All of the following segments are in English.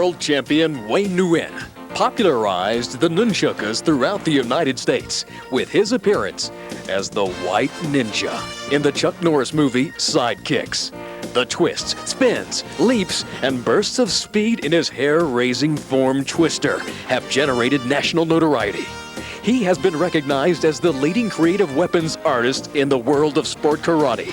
world champion Wayne Nguyen popularized the nunchakus throughout the United States with his appearance as the White Ninja in the Chuck Norris movie Sidekicks. The twists, spins, leaps, and bursts of speed in his hair-raising form twister have generated national notoriety. He has been recognized as the leading creative weapons artist in the world of sport karate.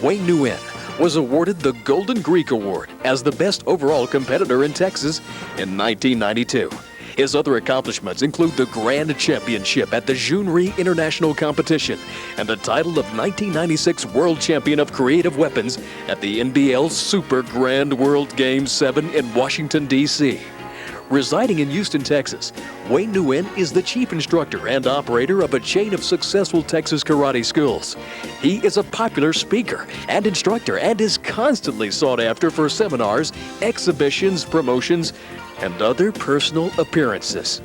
Wayne Nguyen was awarded the Golden Greek Award as the best overall competitor in Texas in 1992. His other accomplishments include the Grand Championship at the Junri International Competition and the title of 1996 World Champion of Creative Weapons at the NBL Super Grand World Game 7 in Washington, D.C. Residing in Houston, Texas, Wayne Nguyen is the chief instructor and operator of a chain of successful Texas karate schools. He is a popular speaker and instructor and is constantly sought after for seminars, exhibitions, promotions, and other personal appearances.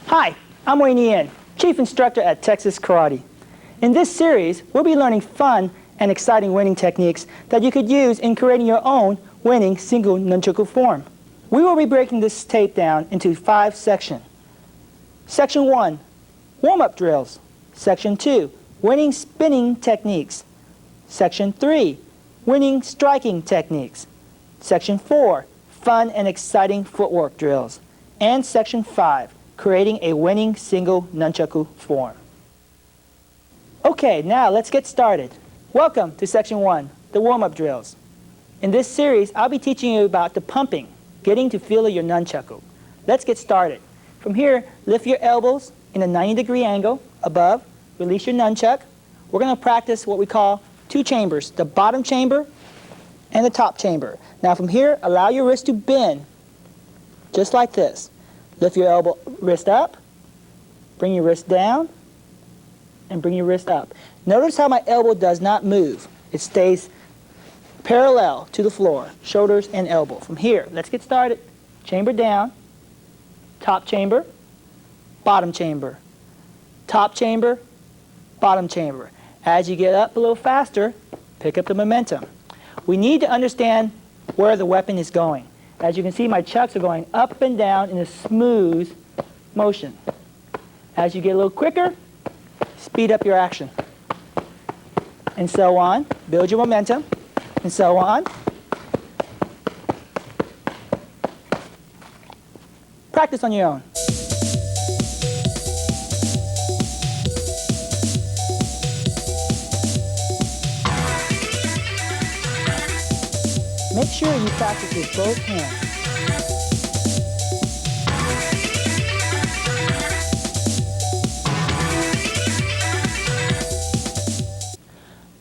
Hi, I'm Wayne Nguyen, Chief Instructor at Texas Karate. In this series, we'll be learning fun and exciting winning techniques that you could use in creating your own winning single nunchaku form. We will be breaking this tape down into 5 sections. Section 1, warm-up drills. Section 2, winning spinning techniques. Section 3, winning striking techniques. Section 4, fun and exciting footwork drills. And Section 5, creating a winning single nunchaku form. Okay, now let's get started. Welcome to Section 1, the warm-up drills. In this series, I'll be teaching you about the pumping, getting to feel your nunchaku. Let's get started. From here, lift your elbows in a 90-degree angle above, release your nunchuck. We're going to practice what we call 2 chambers, the bottom chamber and the top chamber. Now from here, allow your wrist to bend, just like this. Lift your wrist up, bring your wrist down, and bring your wrist up. Notice how my elbow does not move. It stays parallel to the floor, shoulders and elbow. From here, let's get started. Chamber down, top chamber, bottom chamber, top chamber, bottom chamber. As you get up a little faster, pick up the momentum. We need to understand where the weapon is going. As you can see, my chucks are going up and down in a smooth motion. As you get a little quicker, speed up your action. And so on. Build your momentum. And so on. Practice on your own. Make sure you practice with both hands.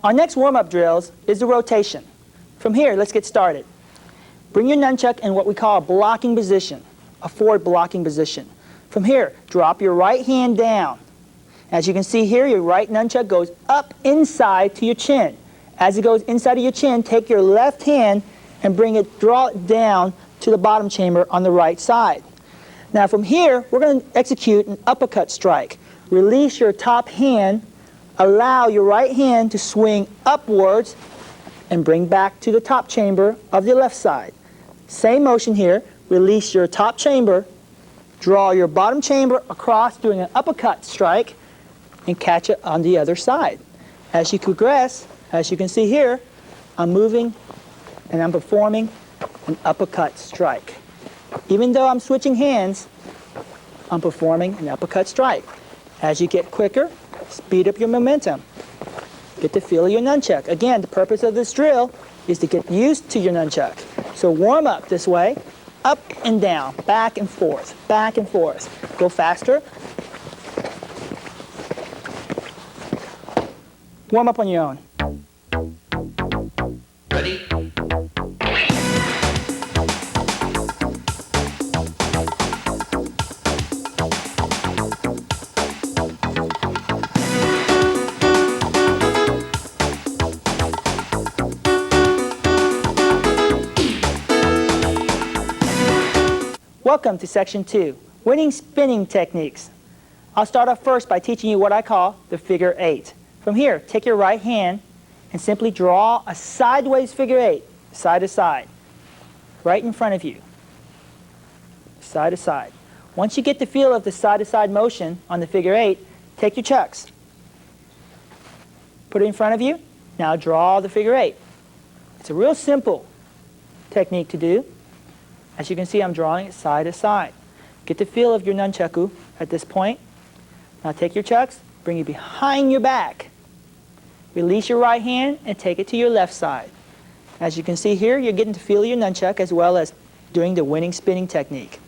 Our next warm-up drills is the rotation. From here, let's get started. Bring your nunchuck in what we call a blocking position, a forward blocking position. From here, drop your right hand down. As you can see here, your right nunchuck goes up inside to your chin. As it goes inside of your chin, take your left hand and draw it down to the bottom chamber on the right side. Now from here, we're going to execute an uppercut strike. Release your top hand, allow your right hand to swing upwards and bring back to the top chamber of the left side. Same motion here. release your top chamber, draw your bottom chamber across doing an uppercut strike, and catch it on the other side. As you progress, as you can see here, I'm moving and I'm performing an uppercut strike. Even though I'm switching hands, I'm performing an uppercut strike. As you get quicker, speed up your momentum. Get the feel of your nunchuck. Again, the purpose of this drill is to get used to your nunchuck. So warm up this way, up and down, back and forth, back and forth. Go faster. Warm up on your own. Ready? Welcome to Section 2, Winning Spinning Techniques. I'll start off first by teaching you what I call the figure 8. From here, take your right hand and simply draw a sideways figure 8, side to side, right in front of you, side to side. Once you get the feel of the side to side motion on the figure 8, take your chucks, put it in front of you, now draw the figure 8. It's a real simple technique to do. As you can see, I'm drawing it side to side. Get the feel of your nunchaku at this point. Now take your chucks, bring it behind your back. Release your right hand and take it to your left side. As you can see here, you're getting the feel of your nunchuck as well as doing the winning spinning technique.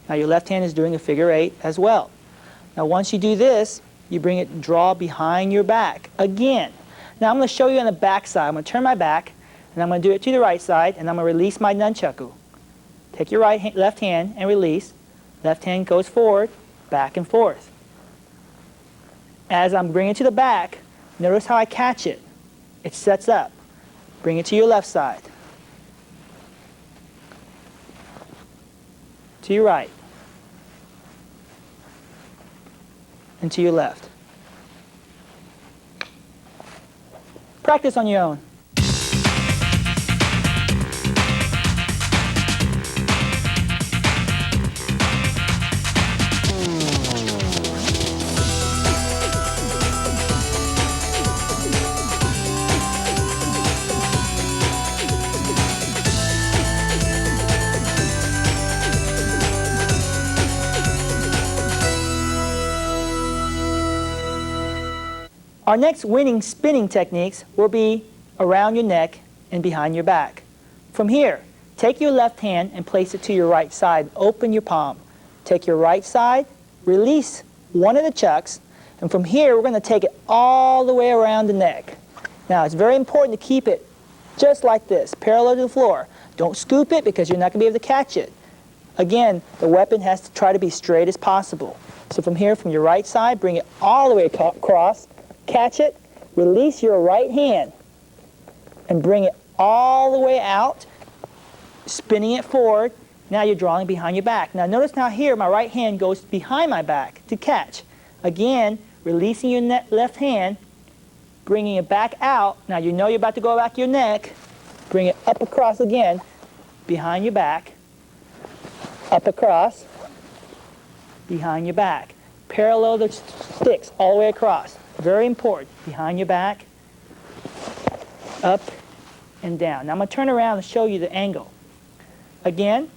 Now your left hand is doing a figure 8 as well. Now once you do this, you bring it, draw behind your back again. Now I'm going to show you on the back side. I'm going to turn my back and I'm going to do it to the right side and I'm going to release my nunchaku. Take your left hand and release. Left hand goes forward, back and forth. As I'm bringing it to the back, notice how I catch it. It sets up. Bring it to your left side. To your right. And to your left. Practice on your own. Our next winning spinning techniques will be around your neck and behind your back. From here, take your left hand and place it to your right side. Open your palm. Take your right side, release one of the chucks, and from here we're going to take it all the way around the neck. Now it's very important to keep it just like this, parallel to the floor. Don't scoop it because you're not going to be able to catch it. Again, the weapon has to try to be straight as possible. So from here, from your right side, bring it all the way across. Catch it, release your right hand, and bring it all the way out, spinning it forward. Now you're drawing behind your back. Now notice now here my right hand goes behind my back to catch. Again, releasing your left hand, bringing it back out. Now you know you're about to go back your neck. Bring it up across again, behind your back, up across, behind your back. Parallel the sticks all the way across. Very important. Behind your back, up and down. Now I'm going to turn around and show you the angle. Again,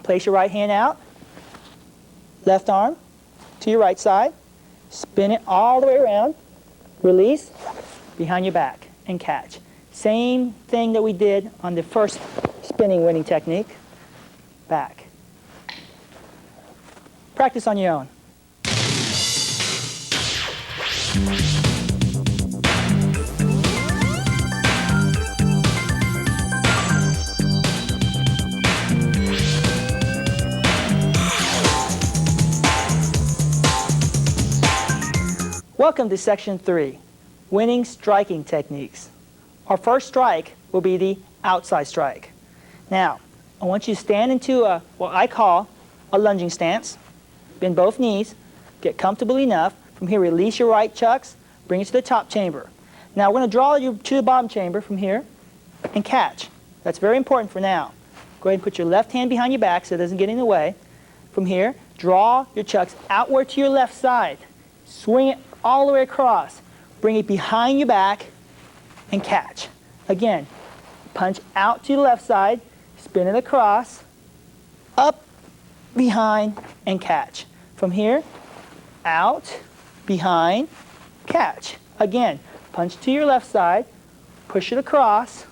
place your right hand out, left arm to your right side, spin it all the way around, release, behind your back, and catch. Same thing that we did on the first spinning winning technique. Back. Practice on your own. Welcome to Section 3, Winning Striking Techniques. Our first strike will be the outside strike. Now, I want you to stand into what I call a lunging stance. Bend both knees, get comfortable enough. From here, release your right chucks, bring it to the top chamber. Now, we're going to draw you to the bottom chamber from here and catch. That's very important for now. Go ahead and put your left hand behind your back so it doesn't get in the way. From here, draw your chucks outward to your left side. Swing it all the way across. Bring it behind your back and catch. Again, punch out to the left side, spin it across, up, behind, and catch. From here, out, behind, catch. Again, punch to your left side, push it across,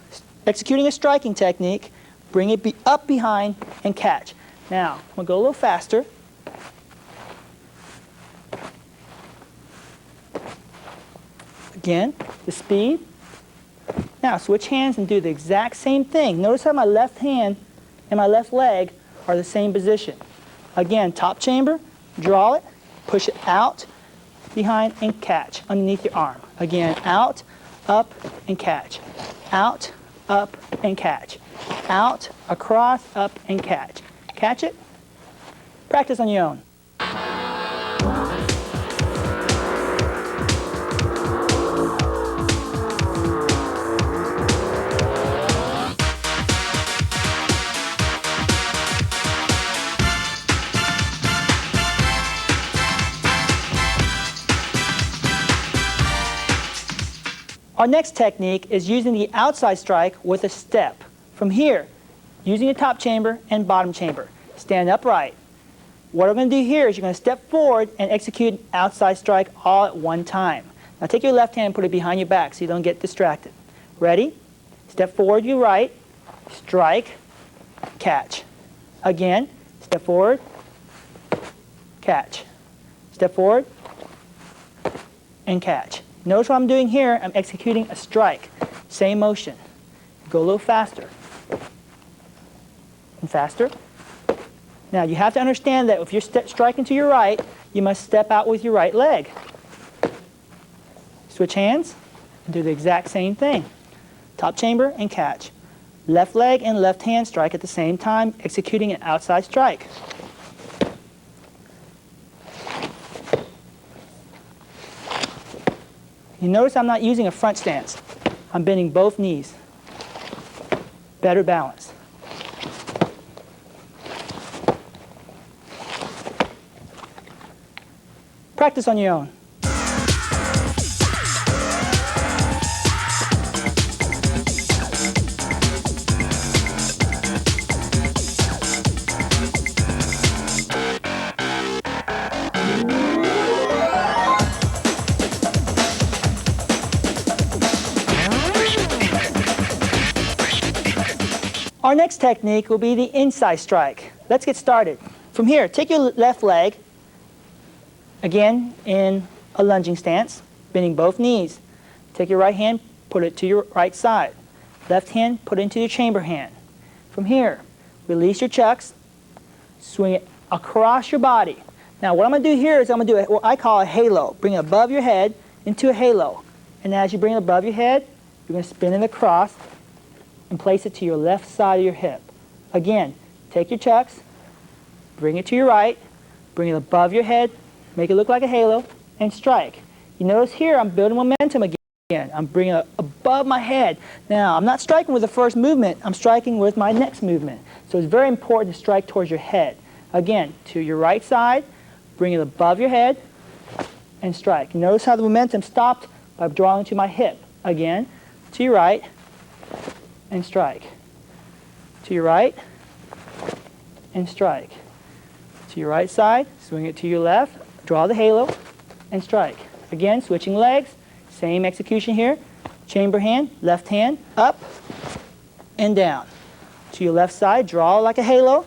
executing a striking technique, bring it up behind, and catch. Now, I'm going to go a little faster. Again, the speed. Now, switch hands and do the exact same thing. Notice how my left hand and my left leg are the same position. Again, top chamber, draw it, push it out, behind, and catch underneath your arm. Again, out, up, and catch. Out, up, and catch. Out, across, up, and catch. Catch it. Practice on your own. Our next technique is using the outside strike with a step. From here, using the top chamber and bottom chamber. Stand upright. What I'm going to do here is you're going to step forward and execute an outside strike all at one time. Now take your left hand and put it behind your back so you don't get distracted. Ready? Step forward, you right, strike, catch. Again, step forward, catch. Step forward, and catch. Notice what I'm doing here, I'm executing a strike. Same motion. Go a little faster. And faster. Now you have to understand that if you're striking to your right, you must step out with your right leg. Switch hands and do the exact same thing. Top chamber and catch. Left leg and left hand strike at the same time, executing an outside strike. You notice I'm not using a front stance. I'm bending both knees. Better balance. Practice on your own. Our next technique will be the inside strike. Let's get started. From here, take your left leg, again in a lunging stance, bending both knees. Take your right hand, put it to your right side. Left hand, put it into your chamber hand. From here, release your chucks, swing it across your body. Now what I'm going to do here is I'm going to do what I call a halo. Bring it above your head into a halo. And as you bring it above your head, you're going to spin it across and place it to your left side of your hip. Again, take your chucks, bring it to your right, bring it above your head, make it look like a halo, and strike. You notice here I'm building momentum again. I'm bringing it above my head. Now, I'm not striking with the first movement, I'm striking with my next movement. So it's very important to strike towards your head. Again, to your right side, bring it above your head, and strike. You notice how the momentum stopped by drawing to my hip. Again, to your right, and strike. To your right, and strike. To your right side, swing it to your left, draw the halo, and strike. Again, switching legs, same execution here. Chamber hand, left hand, up, and down. To your left side, draw like a halo,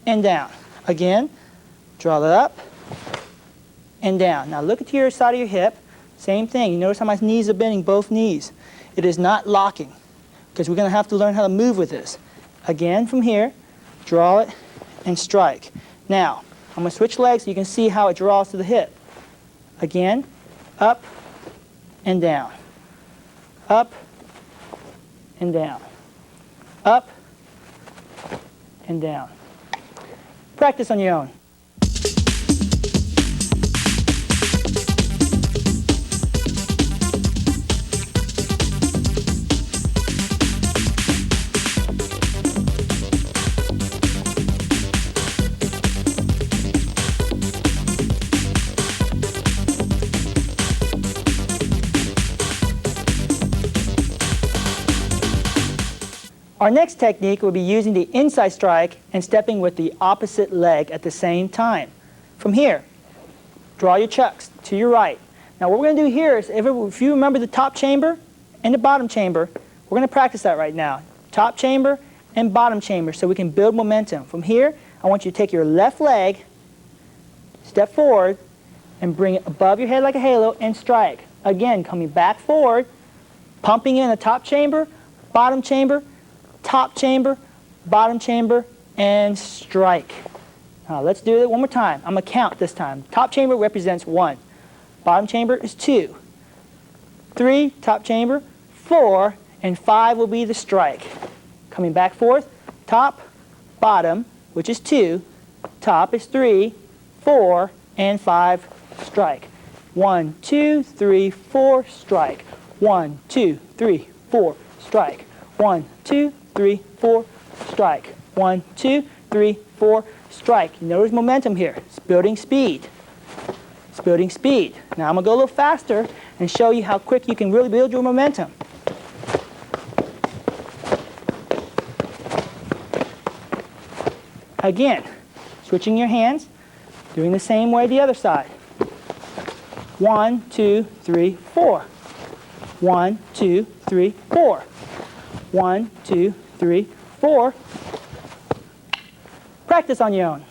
and down. Again, draw that up, and down. Now look at your side of your hip, same thing. You notice how my knees are bending, both knees. It is not locking, because we're going to have to learn how to move with this. Again, from here, draw it and strike. Now, I'm going to switch legs so you can see how it draws to the hip. Again, up and down. Up and down. Up and down. Practice on your own. Our next technique will be using the inside strike and stepping with the opposite leg at the same time. From here, draw your chucks to your right. Now what we're going to do here is, if you remember the top chamber and the bottom chamber, we're going to practice that right now. Top chamber and bottom chamber, so we can build momentum. From here, I want you to take your left leg, step forward, and bring it above your head like a halo and strike. Again, coming back forward, pumping in the top chamber, bottom chamber, top chamber, bottom chamber, and strike. Now let's do it one more time. I'm going to count this time. Top chamber represents 1. Bottom chamber is 2. 3, top chamber, 4, and 5 will be the strike. Coming back forth, top, bottom, which is 2, top is 3, 4, and 5, strike. 1, 2, 3, 4, strike. 1, 2, 3, 4, strike. 1, 2, 3, 4, strike. 1, 2, 3, 4, strike. You notice momentum here. It's building speed. It's building speed. Now I'm going to go a little faster and show you how quick you can really build your momentum. Again, switching your hands, doing the same way the other side. 1, 2, 3, 4. 1, 2, 3, 4. 1, 2, 3, 4. Practice on your own.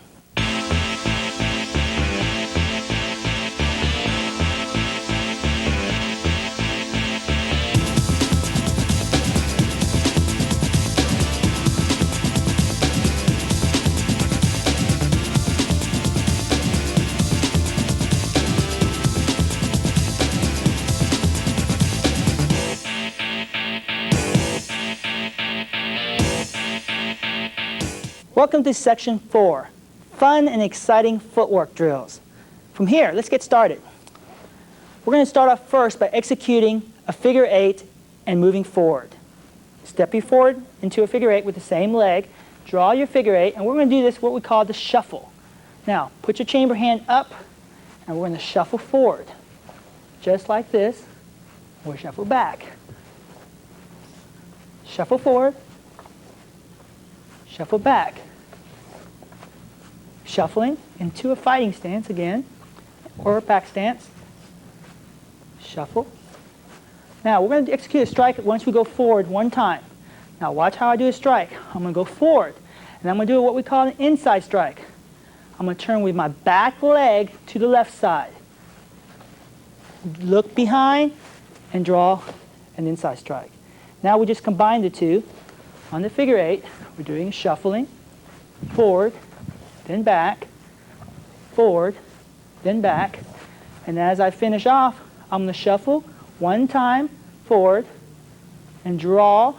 Welcome to section 4, fun and exciting footwork drills. From here, let's get started. We're going to start off first by executing a figure 8 and moving forward. Step you forward into a figure 8 with the same leg, draw your figure 8, and we're going to do this what we call the shuffle. Now, put your chamber hand up, and we're going to shuffle forward. Just like this, we'll shuffle back. Shuffle forward, shuffle back. Shuffling into a fighting stance again, or a back stance. Shuffle. Now we're going to execute a strike once we go forward one time. Now watch how I do a strike. I'm going to go forward, and I'm going to do what we call an inside strike. I'm going to turn with my back leg to the left side. Look behind and draw an inside strike. Now we just combine the two. On the figure 8, we're doing shuffling, forward, then back, forward, then back. And as I finish off, I'm going to shuffle one time forward and draw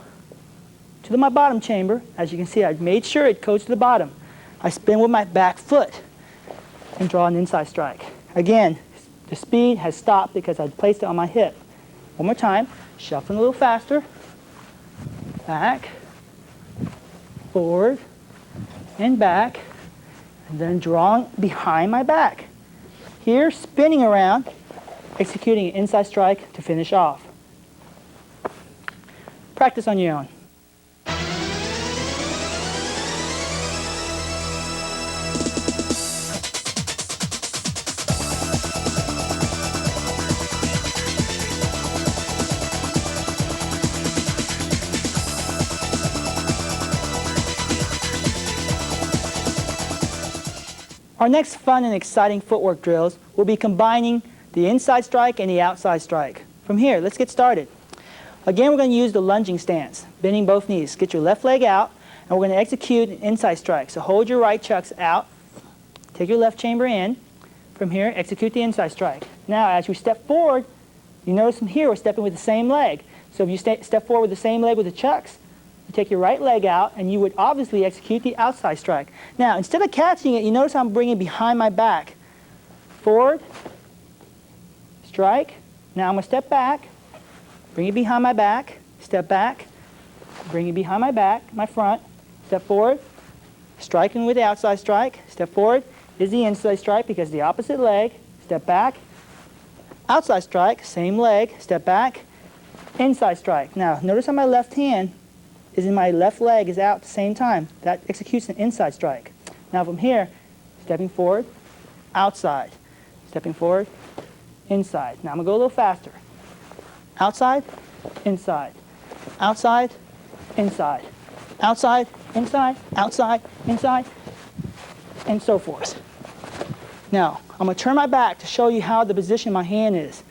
to my bottom chamber. As you can see, I made sure it goes to the bottom. I spin with my back foot and draw an inside strike. Again, the speed has stopped because I placed it on my hip. One more time, shuffling a little faster, back, forward, and back, and then drawing behind my back. Here, spinning around, executing an inside strike to finish off. Practice on your own. Our next fun and exciting footwork drills will be combining the inside strike and the outside strike. From here, let's get started. Again, we're going to use the lunging stance, bending both knees. Get your left leg out, and we're going to execute an inside strike. So hold your right chucks out, take your left chamber in. From here, execute the inside strike. Now, as you step forward, you notice from here we're stepping with the same leg. So if you step forward with the same leg with the chucks, you take your right leg out, and you would obviously execute the outside strike. Now, instead of catching it, you notice I'm bringing behind my back. Forward, strike. Now I'm going to step back, bring it behind my back, step back, bring it behind my back, my front, step forward, striking with the outside strike, step forward is the inside strike because the opposite leg, step back, outside strike, same leg, step back, inside strike. Now, notice on my left hand, is in my left leg is out at the same time. That executes an inside strike. Now from here, stepping forward, outside. Stepping forward, inside. Now I'm going to go a little faster. Outside, inside. Outside, inside. Outside, inside, outside, inside, and so forth. Now, I'm going to turn my back to show you how the position my hand is.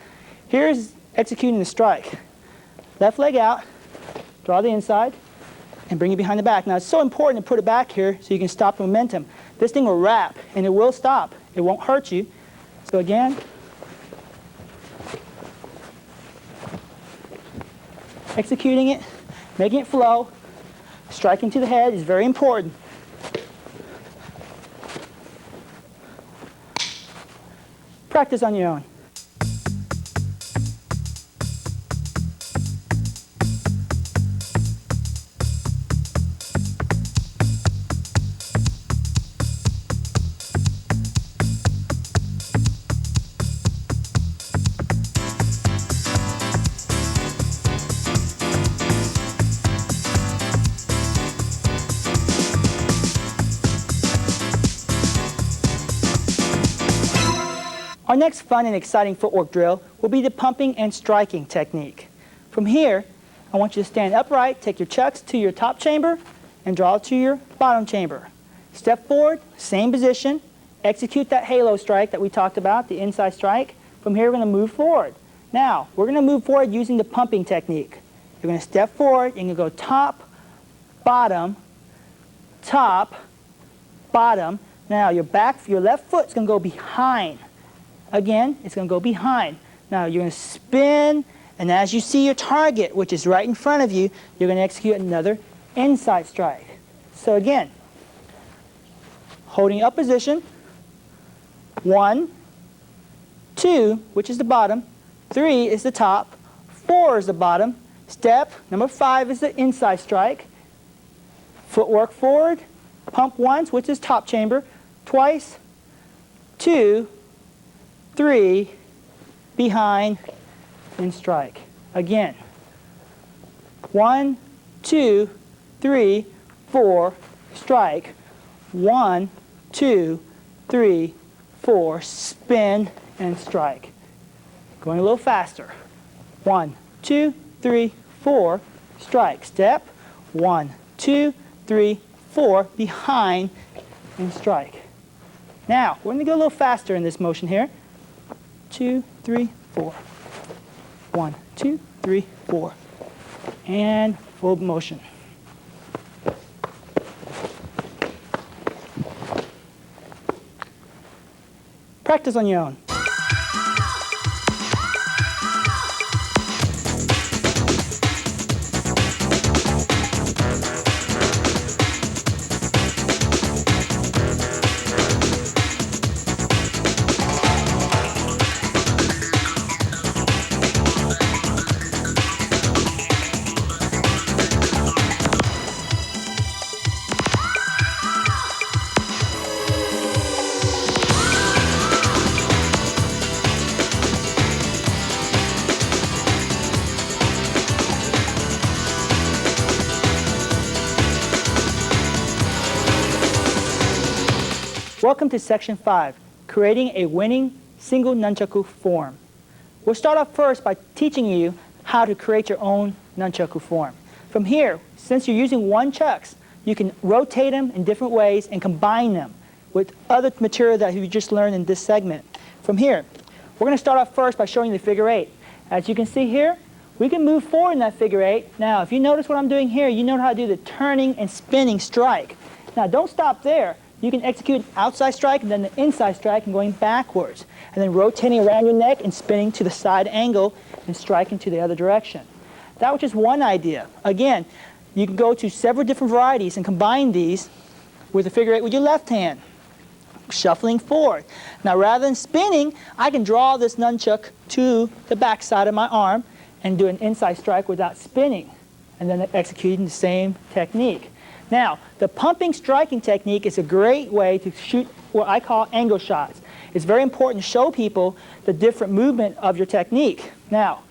Here's executing the strike. Left leg out, draw the inside, and bring it behind the back. Now, it's so important to put it back here so you can stop the momentum. This thing will wrap, and it will stop. It won't hurt you. So again, executing it, making it flow. Striking to the head is very important. Practice on your own. Our next fun and exciting footwork drill will be the pumping and striking technique. From here, I want you to stand upright, take your chucks to your top chamber, and draw to your bottom chamber. Step forward, same position, execute that halo strike that we talked about, the inside strike. From here, we're going to move forward. Now, we're going to move forward using the pumping technique. You're going to step forward, and you go top, bottom, top, bottom. Now, your left foot's going to go behind. Again, it's going to go behind. Now you're going to spin, and as you see your target, which is right in front of you, you're going to execute another inside strike. So again, holding up position, 1, 2, which is the bottom, 3 is the top, 4 is the bottom, step, number 5 is the inside strike, footwork forward, pump once, which is top chamber, twice, 2, 3, behind, and strike. Again, 1, 2, 3, 4, strike. 1, 2, 3, 4, spin, and strike. Going a little faster. 1, 2, 3, 4, strike. Step. 1, 2, 3, 4, behind, and strike. Now, we're going to go a little faster in this motion here. 2, 3, 4. 1, 2, 3, 4. And full motion. Practice on your own. Welcome to Section 5, creating a winning single nunchaku form. We'll start off first by teaching you how to create your own nunchaku form. From here, since you're using one chucks, you can rotate them in different ways and combine them with other material that you just learned in this segment. From here, we're going to start off first by showing you the figure 8. As you can see here, we can move forward in that figure 8. Now, if you notice what I'm doing here, you know how to do the turning and spinning strike. Now, don't stop there. You can execute an outside strike and then the inside strike and going backwards. And then rotating around your neck and spinning to the side angle and striking to the other direction. That was just one idea. Again, you can go to several different varieties and combine these with the figure 8 with your left hand. Shuffling forward. Now rather than spinning, I can draw this nunchuck to the back side of my arm and do an inside strike without spinning. And then executing the same technique. Now, the pumping striking technique is a great way to shoot what I call angle shots. It's very important to show people the different movement of your technique. Now,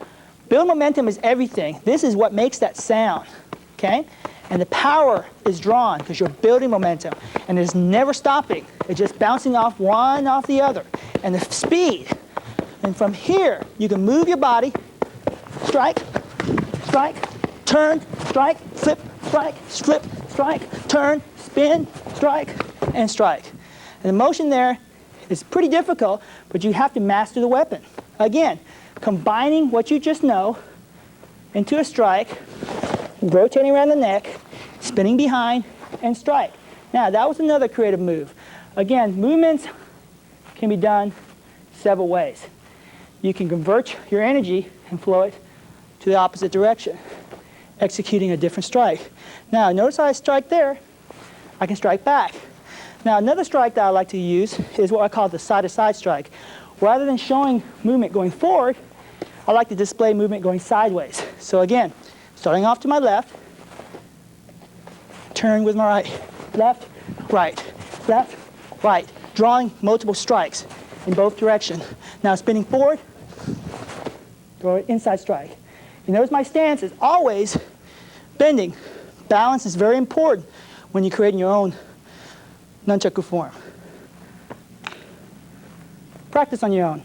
build momentum is everything. This is what makes that sound, okay? And the power is drawn because you're building momentum, and it's never stopping. It's just bouncing off one off the other. And the speed, and from here, you can move your body, strike, strike, turn, strike, flip, strike, turn, spin, strike, and strike. And the motion there is pretty difficult, but you have to master the weapon. Again, combining what you just know into a strike, rotating around the neck, spinning behind, and strike. Now, that was another creative move. Again, movements can be done several ways. You can convert your energy and flow it to the opposite direction, executing a different strike. Now, notice how I strike there. I can strike back. Now, another strike that I like to use is what I call the side-to-side strike. Rather than showing movement going forward, I like to display movement going sideways. So again, starting off to my left, turn with my right, left, right, drawing multiple strikes in both directions. Now spinning forward, throw it inside strike. You notice my stance is always bending. Balance is very important when you're creating your own nunchaku form. Practice on your own.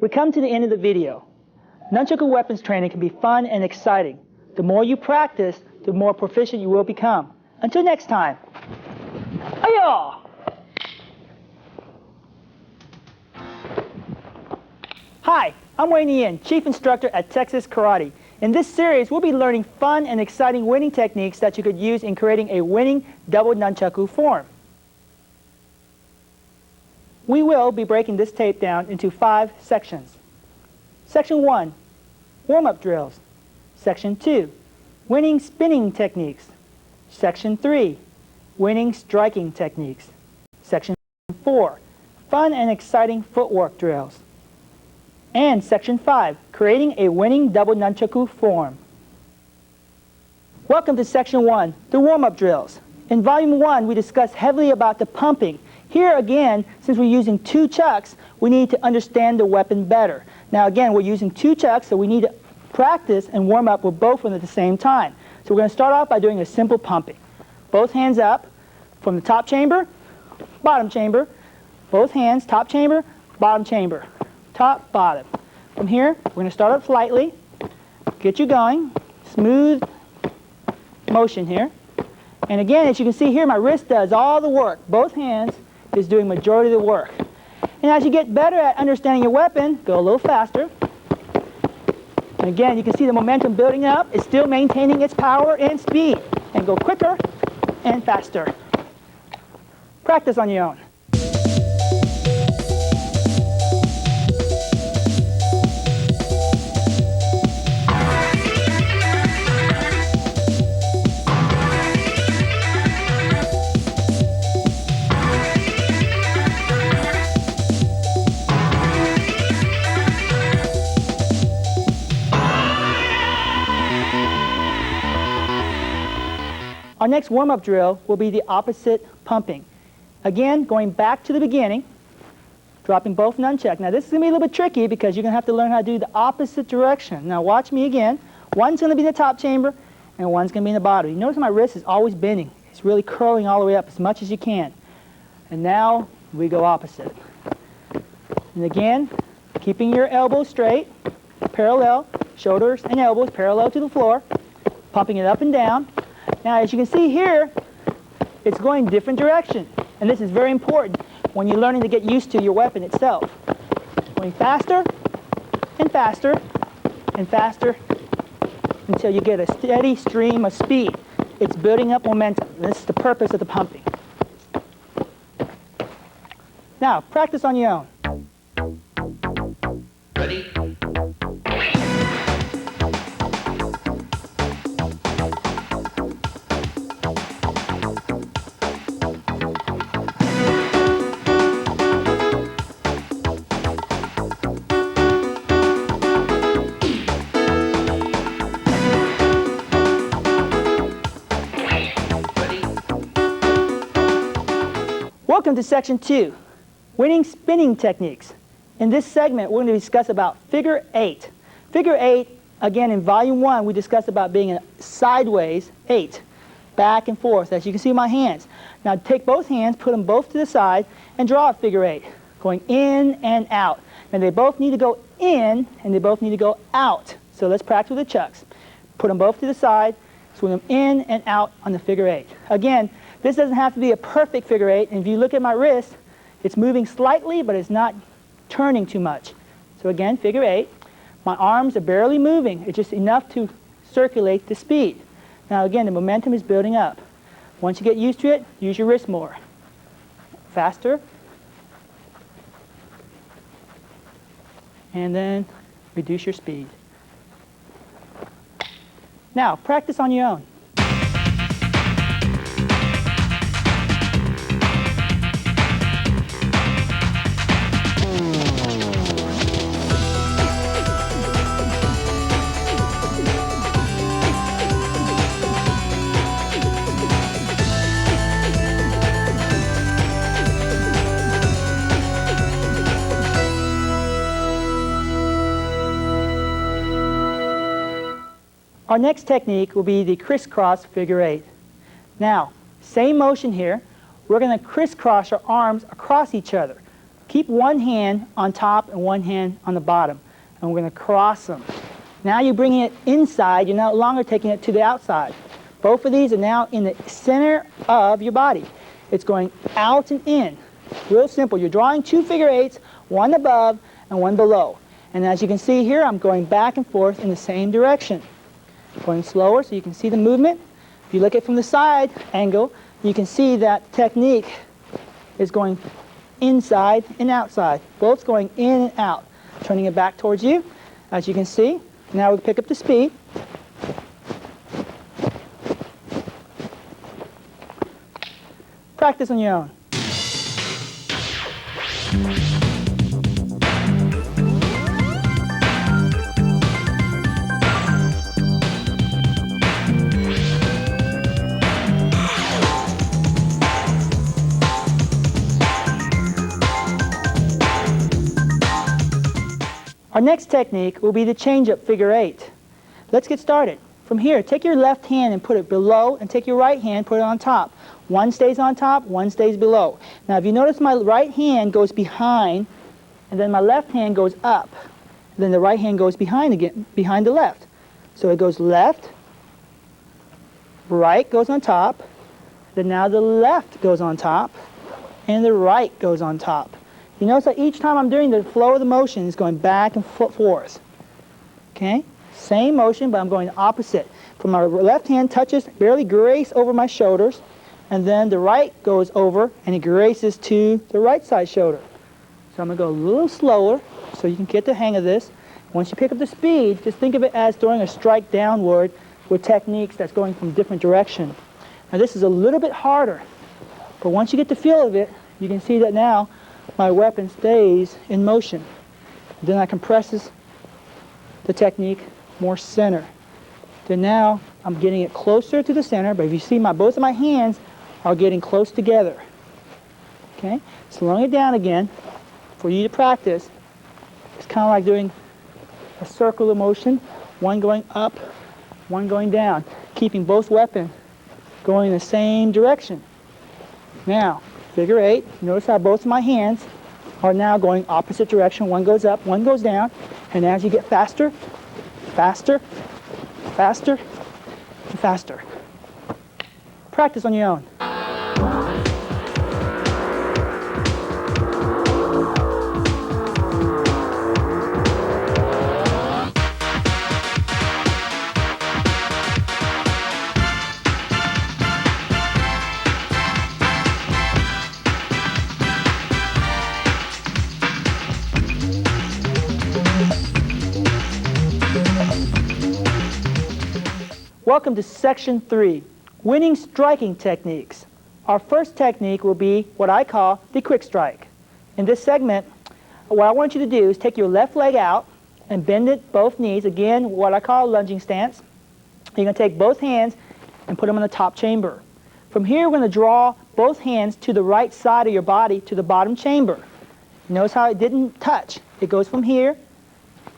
We come to the end of the video. Nunchaku weapons training can be fun and exciting. The more you practice, the more proficient you will become. Until next time. Aya! Hi, I'm Wayne Ian, Chief Instructor at Texas Karate. In this series, we'll be learning fun and exciting winning techniques that you could use in creating a winning double nunchaku form. We will be breaking this tape down into 5 sections. Section 1, warm-up drills. Section 2, winning spinning techniques. Section 3, winning striking techniques. Section 4, fun and exciting footwork drills. And Section 5, creating a winning double nunchaku form. Welcome to Section 1, the warm-up drills. In Volume 1, we discussed heavily about the pumping. Here again, since we're using 2 chucks, we need to understand the weapon better. Now again, we're using 2 chucks, so we need to practice and warm up with both of them at the same time. So we're going to start off by doing a simple pumping. Both hands up from the top chamber, bottom chamber. Both hands, top chamber, bottom chamber. Top, bottom. From here, we're going to start up lightly, get you going, smooth motion here. And again, as you can see here, my wrist does all the work. Both hands is doing majority of the work. And as you get better at understanding your weapon, go a little faster. And again, you can see the momentum building up. It's still maintaining its power and speed. And go quicker and faster. Practice on your own. Our next warm-up drill will be the opposite pumping. Again, going back to the beginning, dropping both nunchucks. Now this is going to be a little bit tricky because you're going to have to learn how to do the opposite direction. Now watch me again. One's going to be in the top chamber and one's going to be in the bottom. You notice my wrist is always bending. It's really curling all the way up as much as you can. And now we go opposite. And again, keeping your elbows straight, parallel, shoulders and elbows parallel to the floor, pumping it up and down. Now, as you can see here, it's going different direction. And this is very important when you're learning to get used to your weapon itself. Going faster and faster and faster until you get a steady stream of speed. It's building up momentum. This is the purpose of the pumping. Now, practice on your own. Ready? Welcome to section 2, winning spinning techniques. In this segment, we're going to discuss about figure 8. Figure 8, again, in volume 1, we discussed about being a sideways 8, back and forth, as you can see my hands. Now take both hands, put them both to the side, and draw a figure 8, going in and out. And they both need to go in, and they both need to go out. So let's practice with the chucks. Put them both to the side, swing them in and out on the figure 8. Again, this doesn't have to be a perfect figure 8, and if you look at my wrist, it's moving slightly, but it's not turning too much. So again, figure 8. My arms are barely moving. It's just enough to circulate the speed. Now again, the momentum is building up. Once you get used to it, use your wrist more. Faster. And then reduce your speed. Now, practice on your own. Our next technique will be the crisscross figure 8. Now, same motion here. We're going to crisscross our arms across each other. Keep one hand on top and one hand on the bottom. And we're going to cross them. Now you're bringing it inside. You're no longer taking it to the outside. Both of these are now in the center of your body. It's going out and in. Real simple. You're drawing two figure 8s, one above and one below. And as you can see here, I'm going back and forth in the same direction. Going slower so you can see the movement. If you look at it from the side angle, you can see that technique is going inside and outside. Both going in and out. Turning it back towards you, as you can see. Now we pick up the speed. Practice on your own. Our next technique will be the change-up figure 8. Let's get started. From here, take your left hand and put it below, and take your right hand, put it on top. One stays on top, one stays below. Now, if you notice, my right hand goes behind, and then my left hand goes up. Then the right hand goes behind again, behind the left. So it goes left, right goes on top, then now the left goes on top, and the right goes on top. You notice that each time I'm doing the flow of the motion is going back and forth. Okay? Same motion, but I'm going the opposite. From my left hand touches, barely grace over my shoulders, and then the right goes over, and it graces to the right side shoulder. So I'm going to go a little slower so you can get the hang of this. Once you pick up the speed, just think of it as throwing a strike downward with techniques that's going from different direction. Now this is a little bit harder, but once you get the feel of it, you can see that now my weapon stays in motion. Then I compresses the technique more center. Then now I'm getting it closer to the center, but if you see both of my hands are getting close together. Okay? Slowing it down again for you to practice. It's kind of like doing a circular motion, one going up, one going down, keeping both weapons going in the same direction. Now, figure 8, notice how both of my hands are now going opposite direction. One goes up, one goes down, and as you get faster, faster, faster, and faster. Practice on your own. Welcome to Section 3, Winning Striking Techniques. Our first technique will be what I call the quick strike. In this segment, what I want you to do is take your left leg out and bend it both knees, again, what I call a lunging stance. You're going to take both hands and put them in the top chamber. From here, we're going to draw both hands to the right side of your body to the bottom chamber. Notice how it didn't touch. It goes from here,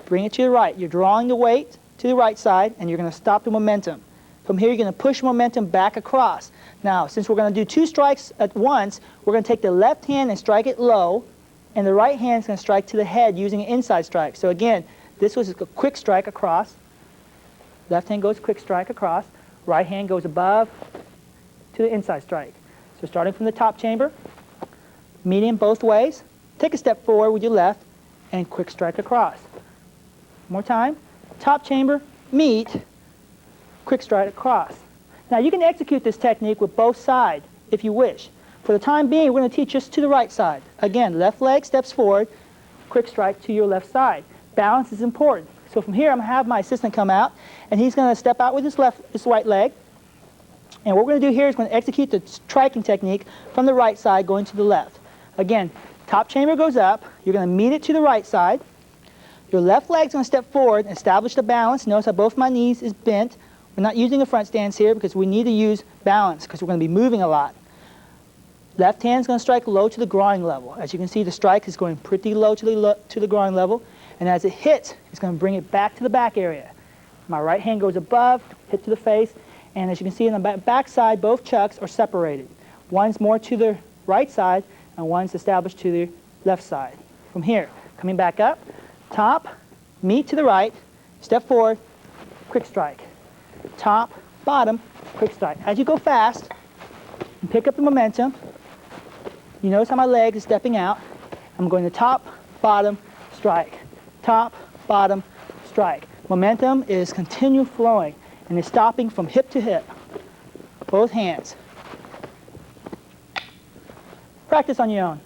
bring it to the right. You're drawing the weight to the right side, and you're going to stop the momentum. From here, you're going to push momentum back across. Now, since we're going to do two strikes at once, we're going to take the left hand and strike it low, and the right hand is going to strike to the head using an inside strike. So again, this was a quick strike across. Left hand goes quick strike across. Right hand goes above to the inside strike. So starting from the top chamber, medium both ways, take a step forward with your left, and quick strike across. One more time. Top chamber, meet, quick strike across. Now you can execute this technique with both sides if you wish. For the time being, we're going to teach just to the right side. Again, left leg steps forward, quick strike to your left side. Balance is important. So from here, I'm going to have my assistant come out, and he's going to step out with his right leg. And what we're going to do here is going to execute the striking technique from the right side going to the left. Again, top chamber goes up. You're going to meet it to the right side. Your left leg's going to step forward and establish the balance. Notice how both my knees is bent. We're not using a front stance here because we need to use balance because we're going to be moving a lot. Left hand's going to strike low to the groin level. As you can see, the strike is going pretty low to the groin level. And as it hits, it's going to bring it back to the back area. My right hand goes above, hit to the face. And as you can see on the back side, both chucks are separated. One's more to the right side, and one's established to the left side. From here, coming back up, top, meet to the right, step forward, quick strike. Top, bottom, quick strike. As you go fast and pick up the momentum, you notice how my leg is stepping out. I'm going to top, bottom, strike. Top, bottom, strike. Momentum is continue flowing and is stopping from hip to hip. Both hands. Practice on your own.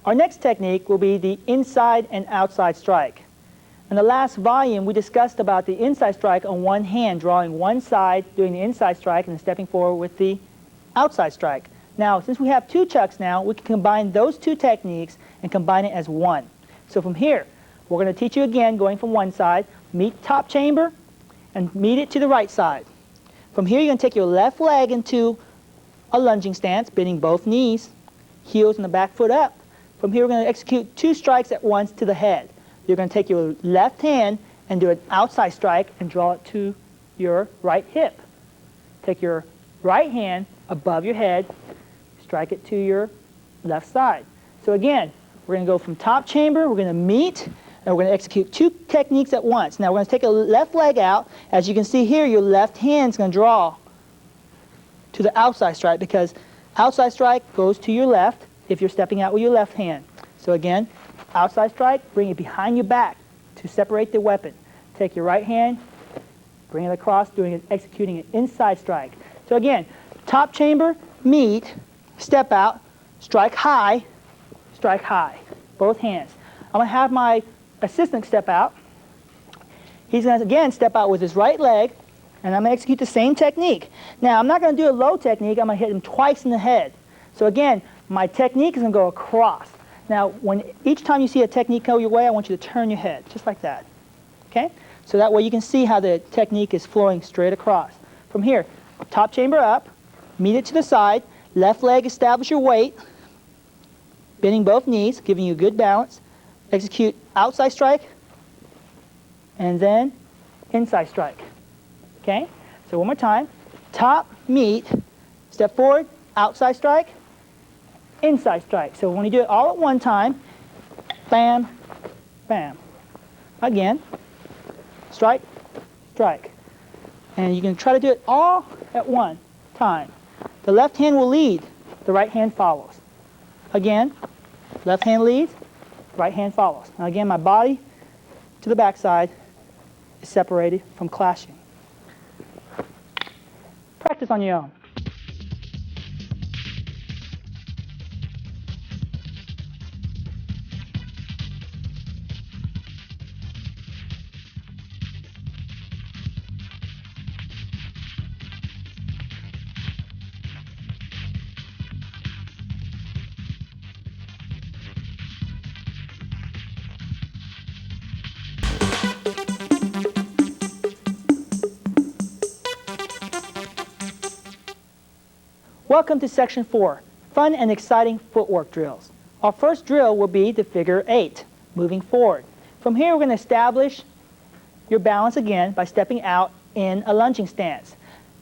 Our next technique will be the inside and outside strike. In the last volume, we discussed about the inside strike on one hand, drawing one side, doing the inside strike, and then stepping forward with the outside strike. Now, since we have two chucks now, we can combine those two techniques and combine it as one. So from here, we're going to teach you again, going from one side, meet top chamber, and meet it to the right side. From here, you're going to take your left leg into a lunging stance, bending both knees, heels and the back foot up. From here, we're going to execute two strikes at once to the head. You're going to take your left hand and do an outside strike and draw it to your right hip. Take your right hand above your head, strike it to your left side. So again, we're going to go from top chamber, we're going to meet, and we're going to execute two techniques at once. Now we're going to take a left leg out. As you can see here, your left hand is going to draw to the outside strike because outside strike goes to your left if you're stepping out with your left hand. So again, outside strike, bring it behind your back to separate the weapon. Take your right hand, bring it across, executing an inside strike. So again, top chamber, meet, step out, strike high, both hands. I'm going to have my assistant step out. He's going to again step out with his right leg, and I'm going to execute the same technique. Now, I'm not going to do a low technique. I'm going to hit him twice in the head. So again, my technique is going to go across. Now, each time you see a technique go your way, I want you to turn your head, just like that. Okay? So that way you can see how the technique is flowing straight across. From here, top chamber up, meet it to the side, left leg, establish your weight, bending both knees, giving you good balance. Execute outside strike, and then inside strike. Okay? So one more time. Top, meet, step forward, outside strike, inside strike. So when you do it all at one time, bam, bam. Again, strike, strike. And you can try to do it all at one time. The left hand will lead, the right hand follows. Again, left hand leads, right hand follows. Now again, my body to the backside is separated from clashing. Practice on your own. Welcome to Section 4, Fun and Exciting Footwork Drills. Our first drill will be the figure 8, moving forward. From here, we're going to establish your balance again by stepping out in a lunging stance.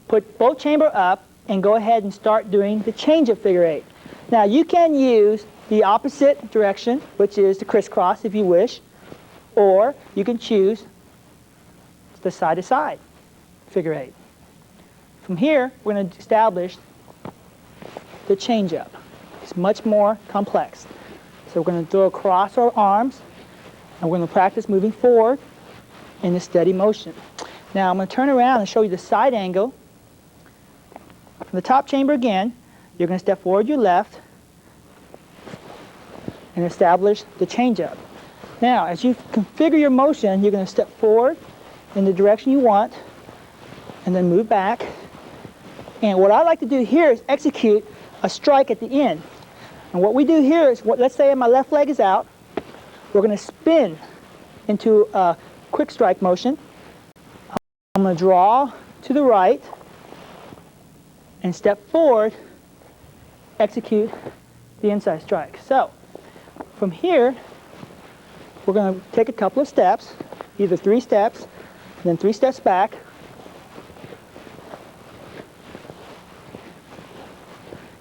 Put both chamber up and go ahead and start doing the change of figure 8. Now, you can use the opposite direction, which is the crisscross if you wish, or you can choose the side-to-side figure 8. From here, we're going to establish the change-up. It's much more complex. So we're going to throw across our arms, and we're going to practice moving forward in a steady motion. Now I'm going to turn around and show you the side angle. From the top chamber again, you're going to step forward your left and establish the change-up. Now, as you configure your motion, you're going to step forward in the direction you want, and then move back. And what I like to do here is execute a strike at the end. And what we do here is, let's say my left leg is out, we're going to spin into a quick strike motion. I'm going to draw to the right and step forward, execute the inside strike. So from here, we're going to take a couple of steps, either 3 steps, then 3 steps back.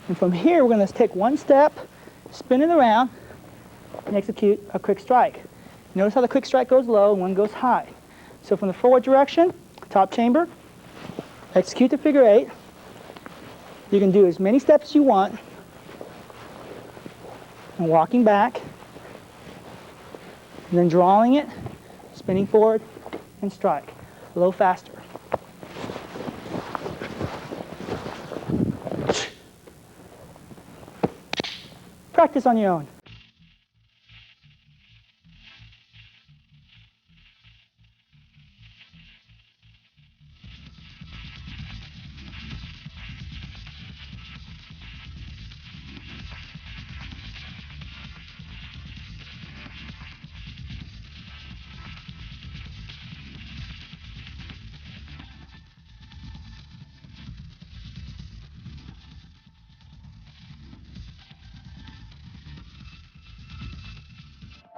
And from here, we're going to take 1 step, spin it around, and execute a quick strike. Notice how the quick strike goes low and one goes high. So from the forward direction, top chamber, execute the figure 8. You can do as many steps as you want, and walking back, and then drawing it, spinning forward, and strike. A little faster. Practice on your own.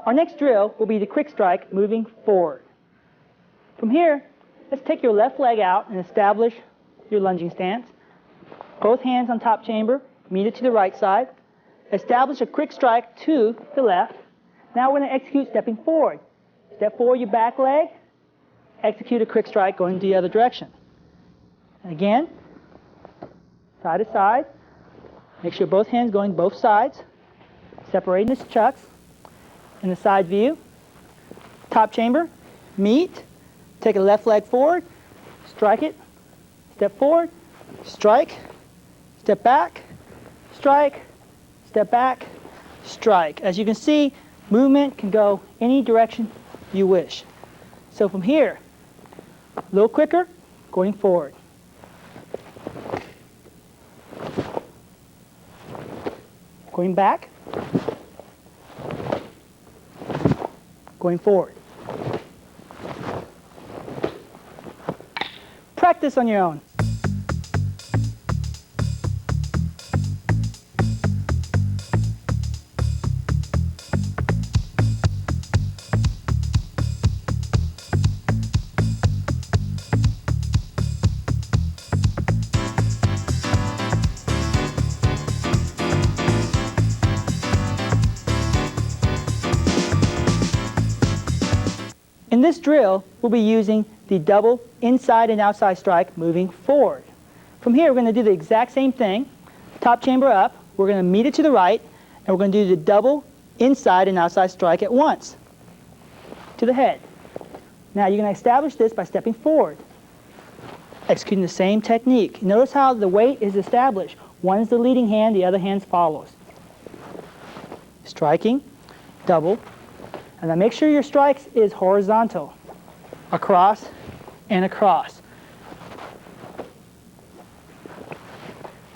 Our next drill will be the quick strike moving forward. From here, let's take your left leg out and establish your lunging stance. Both hands on top chamber, meet it to the right side. Establish a quick strike to the left. Now we're going to execute stepping forward. Step forward your back leg, execute a quick strike going the other direction. And again, side to side. Make sure both hands going both sides, separating the chucks. In the side view, top chamber, meet, take a left leg forward, strike it, step forward, strike, step back, strike, step back, strike. As you can see, movement can go any direction you wish. So from here, a little quicker, going forward. Going back, going forward. Practice on your own. In this drill, we'll be using the double inside and outside strike moving forward. From here, we're going to do the exact same thing. Top chamber up, we're going to meet it to the right, and we're going to do the double inside and outside strike at once to the head. Now you're going to establish this by stepping forward, executing the same technique. Notice how the weight is established. One is the leading hand, the other hand follows. Striking, double, and then make sure your strikes is horizontal, across and across.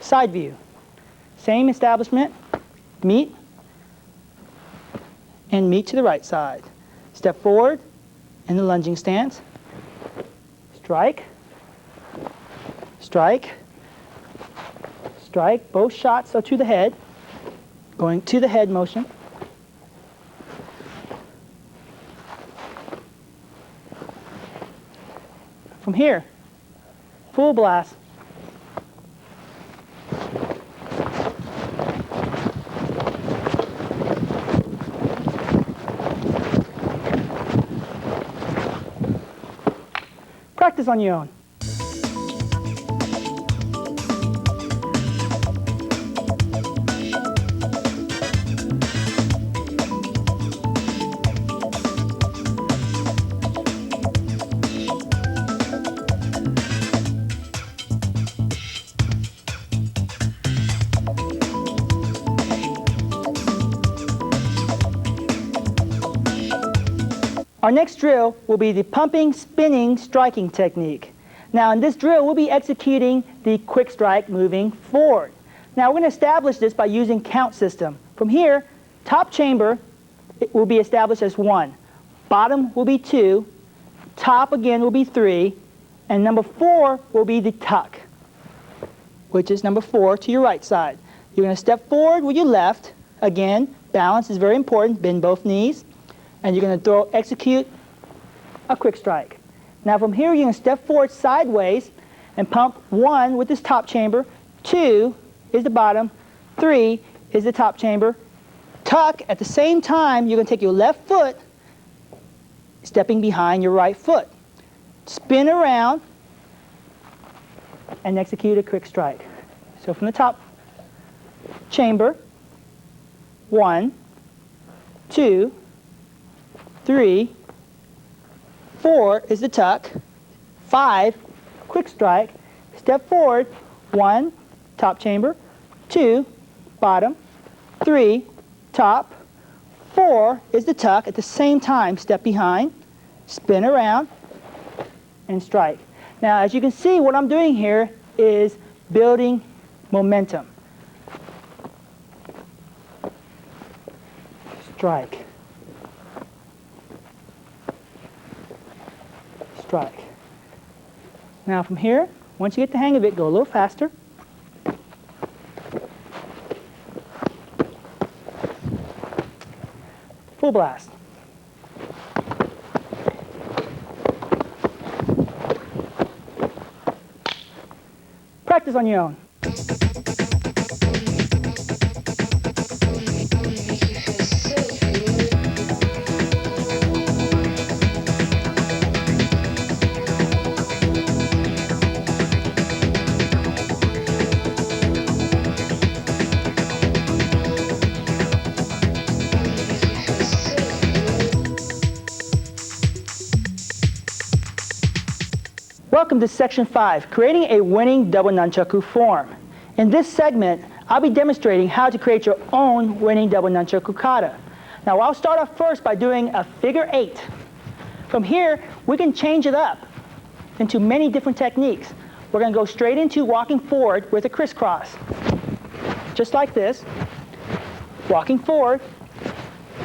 Side view, same establishment, meet, and meet to the right side. Step forward in the lunging stance, strike, strike, strike. Both shots are to the head, going to the head motion. From here, full blast. Practice on your own. Our next drill will be the pumping, spinning, striking technique. Now in this drill, we'll be executing the quick strike moving forward. Now we're going to establish this by using count system. From here, top chamber it will be established as 1. Bottom will be 2. Top again will be 3. And number 4 will be the tuck, which is number 4 to your right side. You're going to step forward with your left. Again, balance is very important. Bend both knees. And you're going to execute a quick strike. Now from here, you're going to step forward sideways and pump 1 with this top chamber, 2 is the bottom, 3 is the top chamber. Tuck, at the same time, you're going to take your left foot, stepping behind your right foot. Spin around and execute a quick strike. So from the top chamber, 1, 2, 3, 4 is the tuck, 5, quick strike, step forward, 1, top chamber, 2, bottom, 3, top, 4 is the tuck. At the same time, step behind, spin around, and strike. Now, as you can see, what I'm doing here is building momentum. Strike. Strike. Now from here, once you get the hang of it, go a little faster. Full blast. Practice on your own. Welcome to Section 5, creating a winning double nunchaku form. In this segment, I'll be demonstrating how to create your own winning double nunchaku kata. Now I'll start off first by doing a figure 8. From here, we can change it up into many different techniques. We're going to go straight into walking forward with a crisscross. Just like this, walking forward.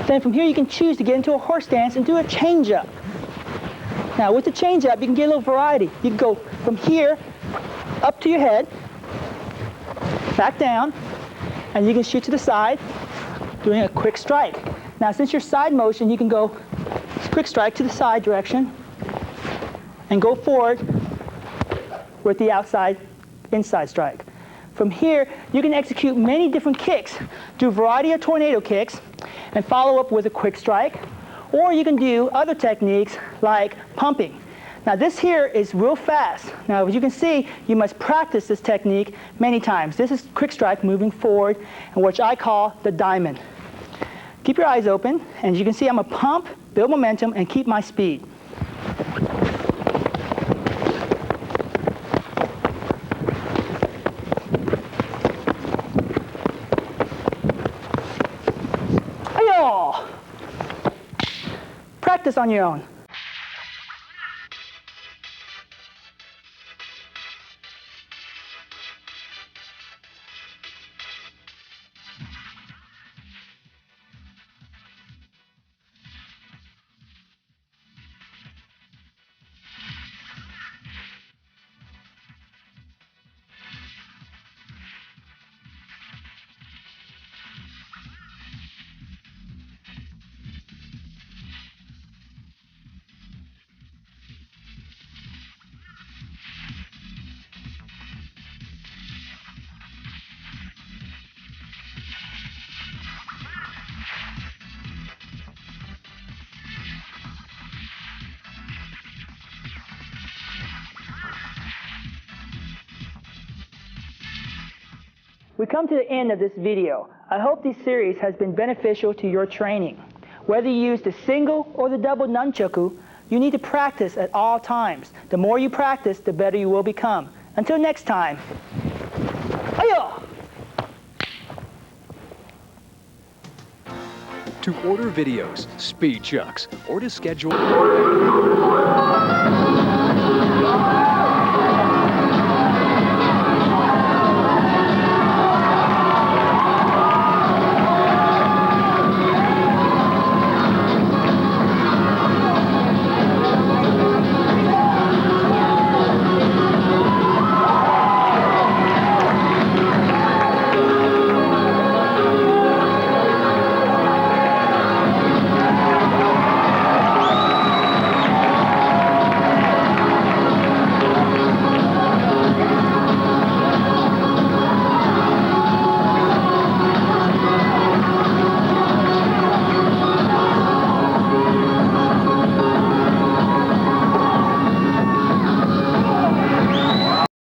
Then from here you can choose to get into a horse stance and do a change up. Now with the change up, you can get a little variety. You can go from here up to your head, back down, and you can shoot to the side, doing a quick strike. Now since your side motion, you can go quick strike to the side direction and go forward with the outside inside strike. From here, you can execute many different kicks, do a variety of tornado kicks, and follow up with a quick strike, Or you can do other techniques like pumping. Now this here is real fast. Now as you can see, you must practice this technique many times. This is quick strike moving forward, and which I call the diamond. Keep your eyes open, and as you can see, I'm going to pump, build momentum, and keep my speed. Ayo! Practice on your own. We come to the end of this video. I hope this series has been beneficial to your training. Whether you use the single or the double nunchaku, you need to practice at all times. The more you practice, the better you will become. Until next time. Ayo! To order videos, speed chucks, or to schedule